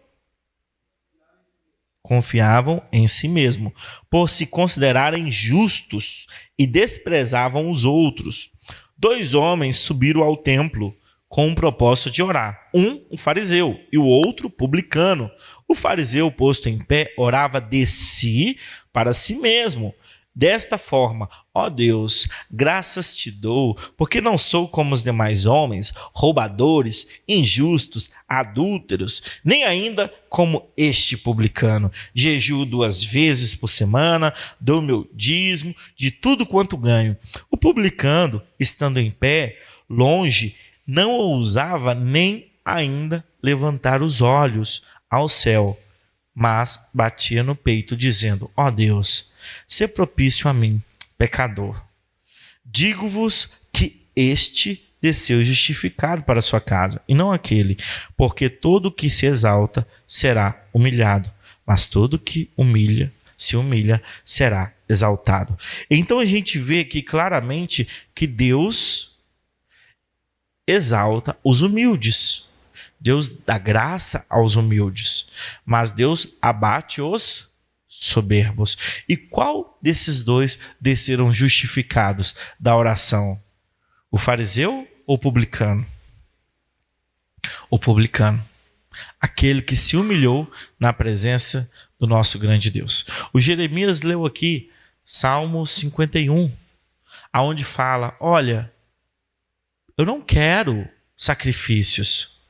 Confiavam em si mesmo, por se considerarem justos e desprezavam os outros. 2 homens subiram ao templo com o propósito de orar. Um fariseu, e o outro publicano. O fariseu, posto em pé, orava de si para si mesmo. Desta forma, ó Deus, graças te dou, porque não sou como os demais homens, roubadores, injustos, adúlteros, nem ainda como este publicano. Jejuo 2 vezes por semana, dou meu dízimo de tudo quanto ganho. O publicano, estando em pé, longe, não ousava nem ainda levantar os olhos ao céu, mas batia no peito, dizendo, ó Deus, sê propício a mim, pecador. Digo-vos que este desceu justificado para a sua casa, e não aquele, porque todo que se exalta será humilhado, mas todo que se humilha, será exaltado. Então a gente vê aqui claramente que Deus exalta os humildes. Deus dá graça aos humildes, mas Deus abate os soberbos. E qual desses dois desceram justificados da oração? O fariseu ou o publicano? O publicano. Aquele que se humilhou na presença do nosso grande Deus. O Jeremias leu aqui Salmo 51, aonde fala: olha, eu não quero sacrifícios.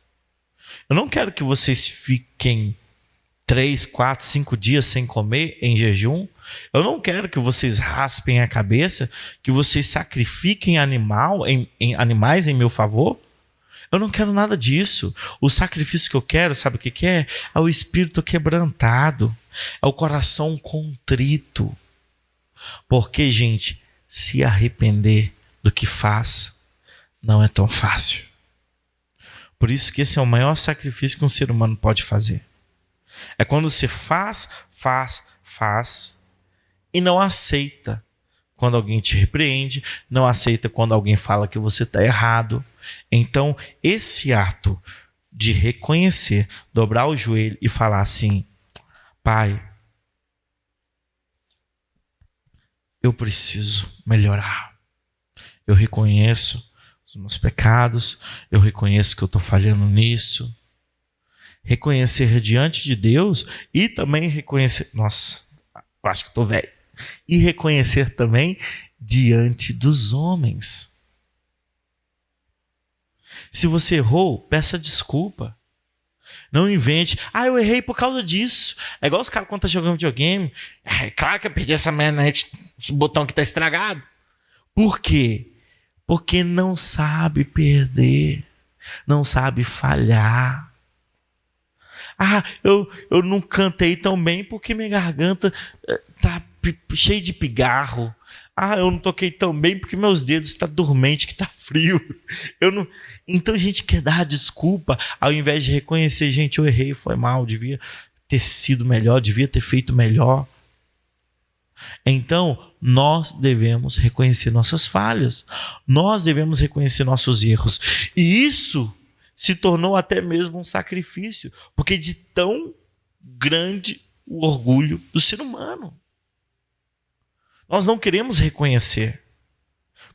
Eu não quero que vocês fiquem 3, 4, 5 dias sem comer em jejum. Eu não quero que vocês raspem a cabeça, que vocês sacrifiquem animais em meu favor. Eu não quero nada disso. O sacrifício que eu quero, sabe o que é? É o espírito quebrantado. É o coração contrito. Porque, gente, se arrepender do que faz não é tão fácil. Por isso que esse é o maior sacrifício que um ser humano pode fazer. É quando você faz e não aceita quando alguém te repreende, não aceita quando alguém fala que você está errado. Então, esse ato de reconhecer, dobrar o joelho e falar assim: Pai, eu preciso melhorar. Eu reconheço os meus pecados, eu reconheço que eu estou falhando nisso. Reconhecer diante de Deus e também reconhecer... Nossa, eu acho que estou velho. E reconhecer também diante dos homens. Se você errou, peça desculpa. Não invente: eu errei por causa disso. É igual os caras quando estão jogando videogame. É claro que eu perdi essa manete, esse botão que está estragado. Por quê? Porque não sabe perder. Não sabe falhar. Eu não cantei tão bem porque minha garganta está cheia de pigarro. Eu não toquei tão bem porque meus dedos estão dormentes, que está frio. Então a gente quer dar desculpa ao invés de reconhecer: gente, eu errei, foi mal, devia ter sido melhor, devia ter feito melhor. Então nós devemos reconhecer nossas falhas, nós devemos reconhecer nossos erros. E isso se tornou até mesmo um sacrifício, porque de tão grande o orgulho do ser humano. Nós não queremos reconhecer.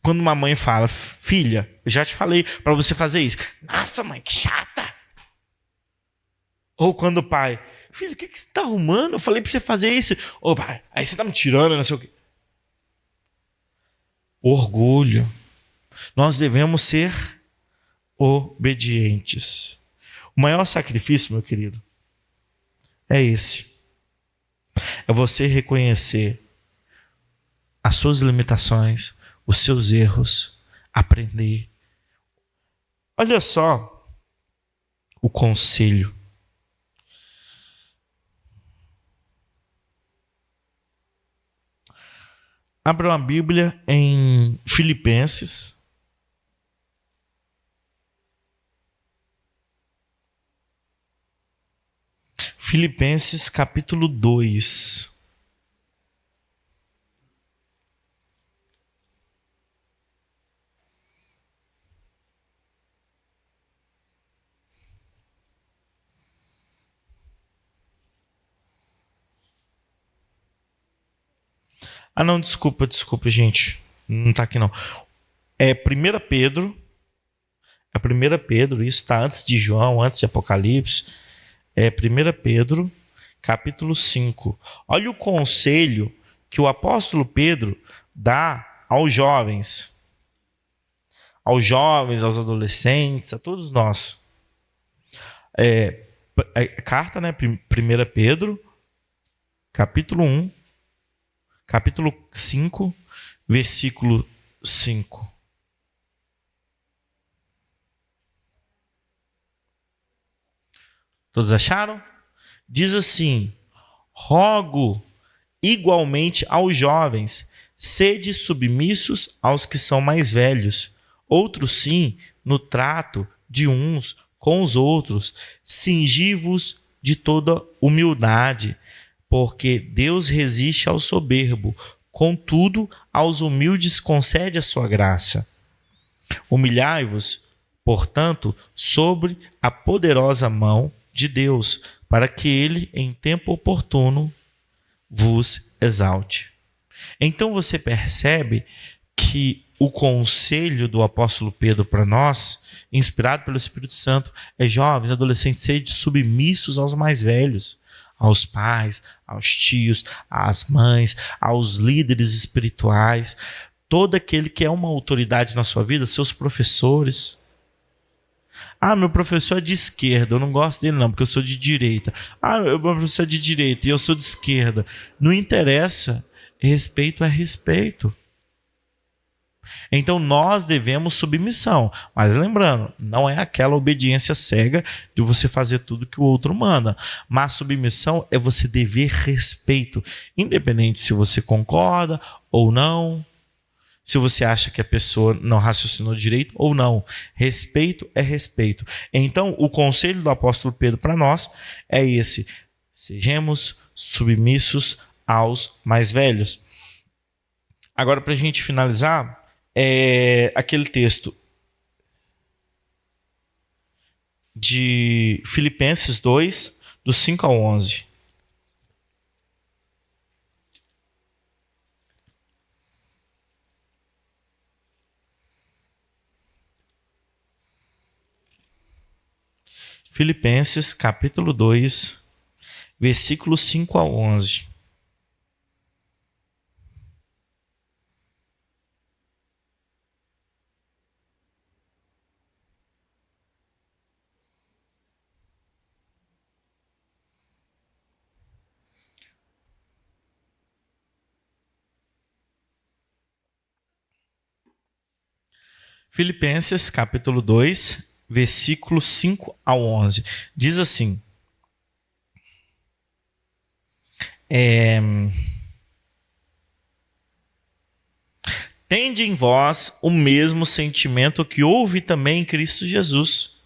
Quando uma mãe fala: filha, eu já te falei para você fazer isso. Nossa, mãe, que chata. Ou quando o pai: filho, o que você está arrumando? Eu falei para você fazer isso. Ô pai, aí você está me tirando, não sei o quê. Orgulho. Nós devemos ser obedientes. O maior sacrifício, meu querido, é esse. É você reconhecer as suas limitações, os seus erros, aprender. Olha só o conselho. Abra uma Bíblia em Filipenses. Filipenses capítulo 2. Não, desculpa, gente. Não está aqui não. É 1 Pedro. É 1 Pedro, isso está antes de João, antes de Apocalipse. É 1 Pedro, capítulo 5. Olha o conselho que o apóstolo Pedro dá aos jovens. Aos jovens, aos adolescentes, a todos nós. Carta, né? 1 Pedro, capítulo 1. Capítulo 5, versículo 5. Todos acharam? Diz assim: rogo igualmente aos jovens Sede submissos aos que são mais velhos. Outros sim, no trato de uns com os outros, cingi-vos de toda humildade, porque Deus resiste ao soberbo, contudo, aos humildes concede a sua graça. Humilhai-vos, portanto, sobre a poderosa mão de Deus, para que ele, em tempo oportuno, vos exalte. Então você percebe que o conselho do apóstolo Pedro para nós, inspirado pelo Espírito Santo, é: jovens, adolescentes, sede submissos aos mais velhos, aos pais, aos tios, às mães, aos líderes espirituais, todo aquele que é uma autoridade na sua vida, seus professores. Ah, meu professor é de esquerda, eu não gosto dele não, porque eu sou de direita. Ah, meu professor é de direita e eu sou de esquerda. Não interessa, respeito é respeito. Então nós devemos submissão, mas lembrando, não é aquela obediência cega de você fazer tudo que o outro manda, mas submissão é você dever respeito, independente se você concorda ou não, se você acha que a pessoa não raciocinou direito ou não. Respeito é respeito. Então o conselho do apóstolo Pedro para nós é esse: sejamos submissos aos mais velhos. Agora, para a gente finalizar, aquele texto de Filipenses 2, do 5 ao 11. Filipenses, capítulo 2, versículos 5 ao 11. Filipenses, capítulo 2, versículos 5 ao 11. Diz assim: tende em vós o mesmo sentimento que houve também em Cristo Jesus,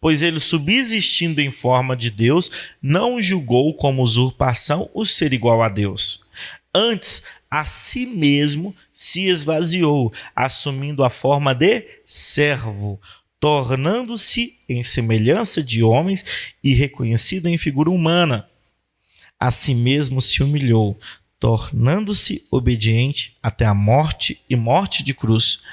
pois ele, subsistindo em forma de Deus, não julgou como usurpação o ser igual a Deus. Antes, a si mesmo se esvaziou, assumindo a forma de servo, tornando-se em semelhança de homens e reconhecido em figura humana. A si mesmo se humilhou, tornando-se obediente até a morte e morte de cruz.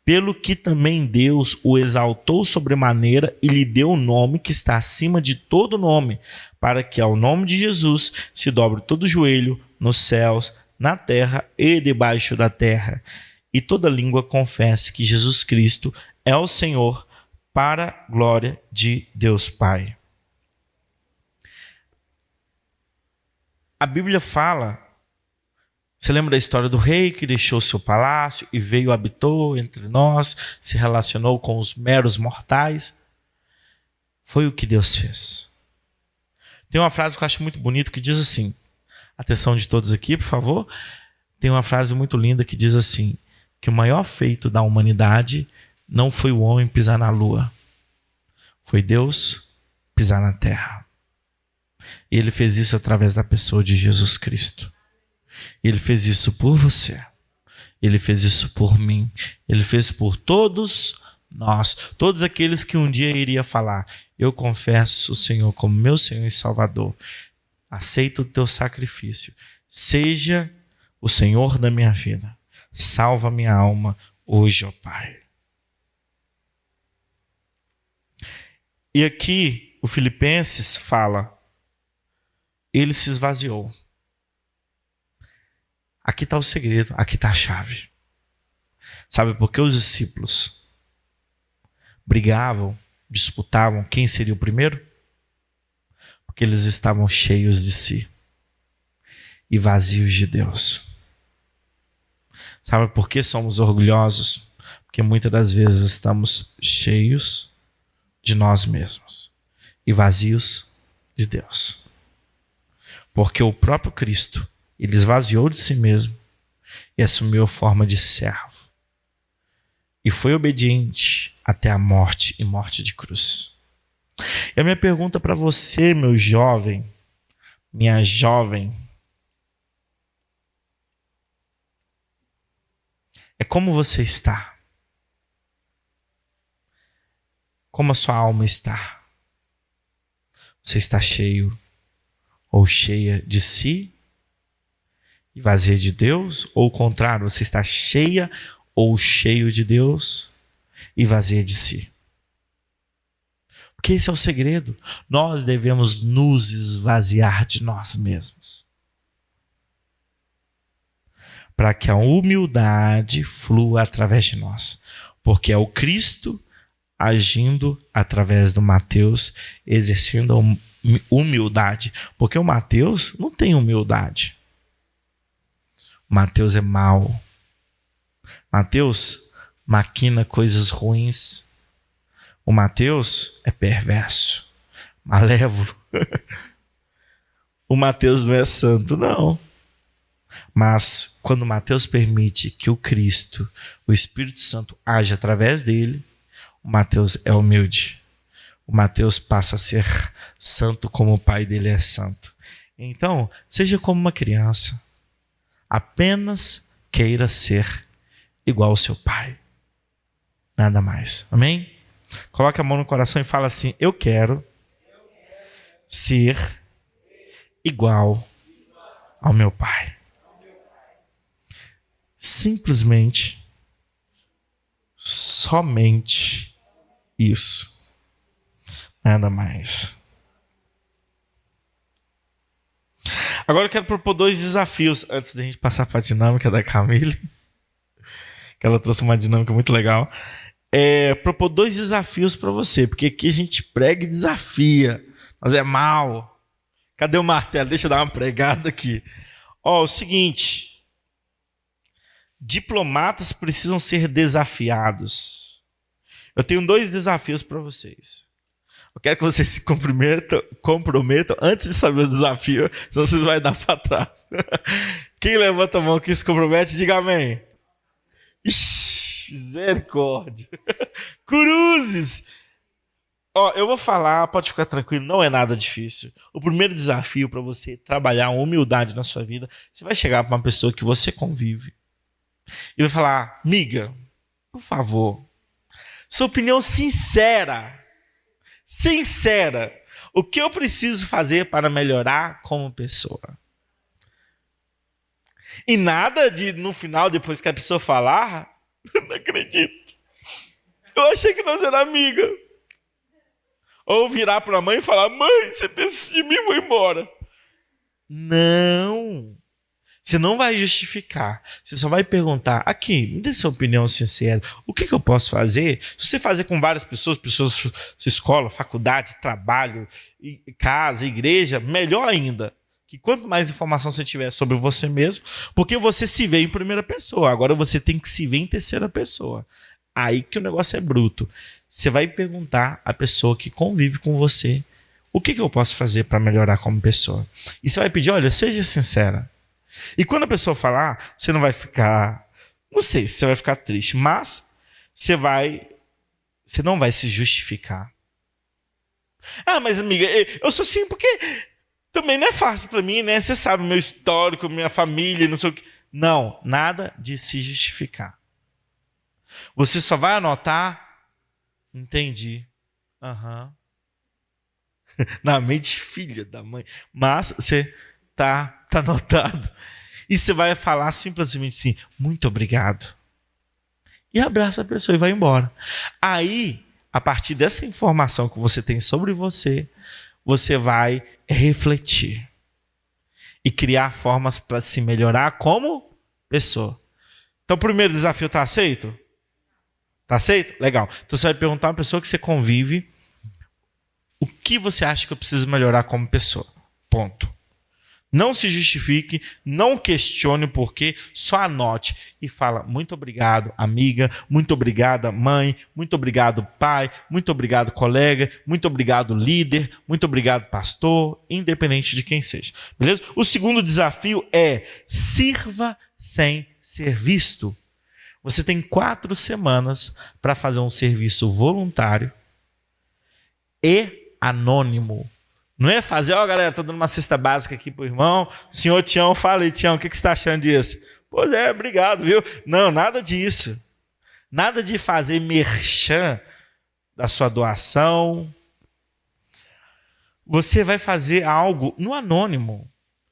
Pelo que também Deus o exaltou sobremaneira e lhe deu o nome que está acima de todo nome, para que ao nome de Jesus se dobre todo joelho nos céus, na terra e debaixo da terra, e toda língua confesse que Jesus Cristo é o Senhor, para a glória de Deus Pai. A Bíblia fala, você lembra da história do rei que deixou seu palácio e veio, habitou entre nós, se relacionou com os meros mortais? Foi o que Deus fez. Tem uma frase que eu acho muito bonita que diz assim, atenção de todos aqui, por favor. Tem uma frase muito linda que diz assim, que o maior feito da humanidade não foi o homem pisar na lua, foi Deus pisar na terra. E ele fez isso através da pessoa de Jesus Cristo. Ele fez isso por você. Ele fez isso por mim. Ele fez por todos nós. Todos aqueles que um dia iria falar: eu confesso o Senhor como meu Senhor e Salvador. Aceito o teu sacrifício. Seja o Senhor da minha vida. Salva minha alma hoje, ó Pai. E aqui o Filipenses fala: ele se esvaziou. Aqui está o segredo, aqui está a chave. Sabe por que os discípulos brigavam, disputavam quem seria o primeiro? Porque eles estavam cheios de si e vazios de Deus. Sabe por que somos orgulhosos? Porque muitas das vezes estamos cheios de nós mesmos e vazios de Deus. Porque o próprio Cristo, ele esvaziou de si mesmo e assumiu a forma de servo. E foi obediente até a morte e morte de cruz. E a minha pergunta para você, meu jovem, minha jovem, é como você está? Como a sua alma está? Você está cheio ou cheia de si e vazia de Deus? Ou o contrário, você está cheia ou cheio de Deus e vazia de si? Porque esse é o segredo. Nós devemos nos esvaziar de nós mesmos, para que a humildade flua através de nós. Porque é o Cristo agindo através do Mateus, exercendo a humildade. Porque o Mateus não tem humildade. O Mateus é mau. Mateus maquina coisas ruins. O Mateus é perverso, malévolo. O Mateus não é santo, não. Mas quando Mateus permite que o Cristo, o Espírito Santo, age através dele, o Mateus é humilde. O Mateus passa a ser santo como o pai dele é santo. Então, seja como uma criança. Apenas queira ser igual ao seu pai. Nada mais. Amém? Coloque a mão no coração e fala assim: eu quero ser igual ao meu pai. Simplesmente, somente isso. Nada mais. Agora eu quero propor 2 desafios antes da gente passar para a dinâmica da Camille, que ela trouxe uma dinâmica muito legal. Propor 2 desafios para você, porque aqui a gente prega e desafia, mas é mal. Cadê o martelo? Deixa eu dar uma pregada aqui. O seguinte: diplomatas precisam ser desafiados. Eu tenho 2 desafios para vocês. Eu quero que vocês se comprometam antes de saber o desafio, senão vocês vão dar para trás. Quem levanta a mão que se compromete, diga amém. Ixi, misericórdia. Cruzes. Eu vou falar, pode ficar tranquilo, não é nada difícil. O primeiro desafio para você trabalhar a humildade na sua vida, você vai chegar para uma pessoa que você convive e vai falar: amiga, por favor, sua opinião sincera, o que eu preciso fazer para melhorar como pessoa? E nada de, no final, depois que a pessoa falar, não acredito, eu achei que nós éramos amigas. Ou virar para a mãe e falar: mãe, você pensa de mim, vou embora. Não. Você não vai justificar. Você só vai perguntar: aqui, me dê sua opinião sincera. O que eu posso fazer? Se você fazer com várias pessoas escola, faculdade, trabalho, casa, igreja, melhor ainda. Que quanto mais informação você tiver sobre você mesmo, porque você se vê em primeira pessoa, agora você tem que se ver em terceira pessoa. Aí que o negócio é bruto. Você vai perguntar à pessoa que convive com você: o que eu posso fazer para melhorar como pessoa? E você vai pedir: olha, seja sincera. E quando a pessoa falar, você não vai ficar, não sei se você vai ficar triste, mas você não vai se justificar. Ah, mas amiga, eu sou assim porque também não é fácil para mim, né? Você sabe o meu histórico, minha família, não sei o que. Não, nada de se justificar. Você só vai anotar: entendi. Na mente filha da mãe. Mas você tá anotado. E você vai falar simplesmente assim: muito obrigado. E abraça a pessoa e vai embora. Aí, a partir dessa informação que você tem sobre você, você vai refletir e criar formas para se melhorar como pessoa. Então, o primeiro desafio está aceito? Está aceito? Legal. Então, você vai perguntar a uma pessoa que você convive: o que você acha que eu preciso melhorar como pessoa? Ponto. Não se justifique, não questione o porquê, só anote e fala: muito obrigado, amiga, muito obrigada, mãe, muito obrigado, pai, muito obrigado, colega, muito obrigado, líder, muito obrigado, pastor, independente de quem seja. Beleza? O segundo desafio é: sirva sem ser visto, você tem 4 semanas para fazer um serviço voluntário e anônimo. Não é fazer, galera, estou dando uma cesta básica aqui pro irmão. Senhor Tião, fala aí, Tião, o que você está achando disso? Pois é, obrigado, viu? Não, nada disso. Nada de fazer merchan da sua doação. Você vai fazer algo no anônimo.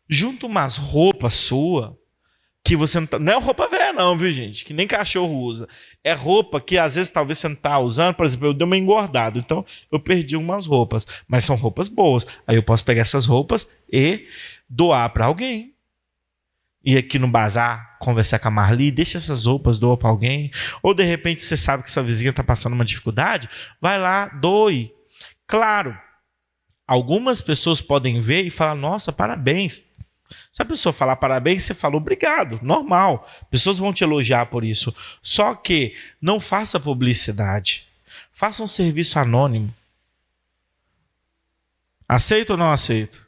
Junta umas roupas suas, que você não tá... Não é roupa velha não, viu, gente? Que nem cachorro usa. É roupa que às vezes talvez você não está usando. Por exemplo, eu dei uma engordada, então eu perdi umas roupas. Mas são roupas boas. Aí eu posso pegar essas roupas e doar para alguém. Ir aqui no bazar, conversar com a Marli, deixa essas roupas, doa para alguém. Ou de repente você sabe que sua vizinha está passando uma dificuldade, vai lá, doe. Claro, algumas pessoas podem ver e falar, nossa, parabéns. Se a pessoa falar parabéns, você fala obrigado, normal. Pessoas vão te elogiar por isso. Só que não faça publicidade. Faça um serviço anônimo. Aceita ou não aceita?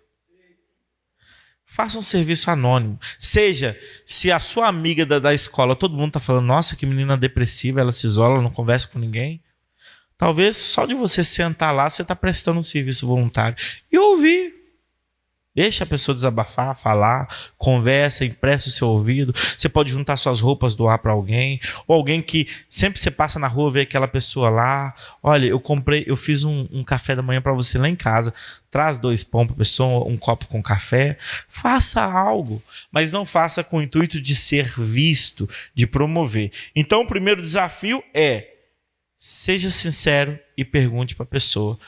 Faça um serviço anônimo. Seja, se a sua amiga da escola, todo mundo está falando, nossa, que menina depressiva, ela se isola, não conversa com ninguém. Talvez só de você sentar lá, você está prestando um serviço voluntário. E ouvir. Deixa a pessoa desabafar, falar, conversa, empresta o seu ouvido. Você pode juntar suas roupas, doar para alguém. Ou alguém que sempre você passa na rua, vê aquela pessoa lá. Olha, eu fiz um café da manhã para você lá em casa. Traz 2 pão para a pessoa, um copo com café. Faça algo, mas não faça com o intuito de ser visto, de promover. Então o primeiro desafio é, seja sincero e pergunte para a pessoa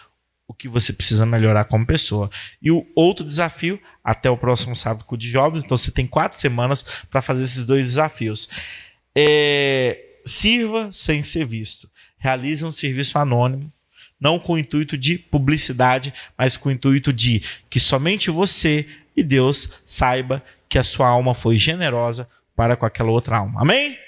o que você precisa melhorar como pessoa. E o outro desafio, até o próximo sábado com de jovens, então você tem 4 semanas para fazer esses 2 desafios. Sirva sem ser visto. Realize um serviço anônimo, não com o intuito de publicidade, mas com o intuito de que somente você e Deus saiba que a sua alma foi generosa para com aquela outra alma. Amém?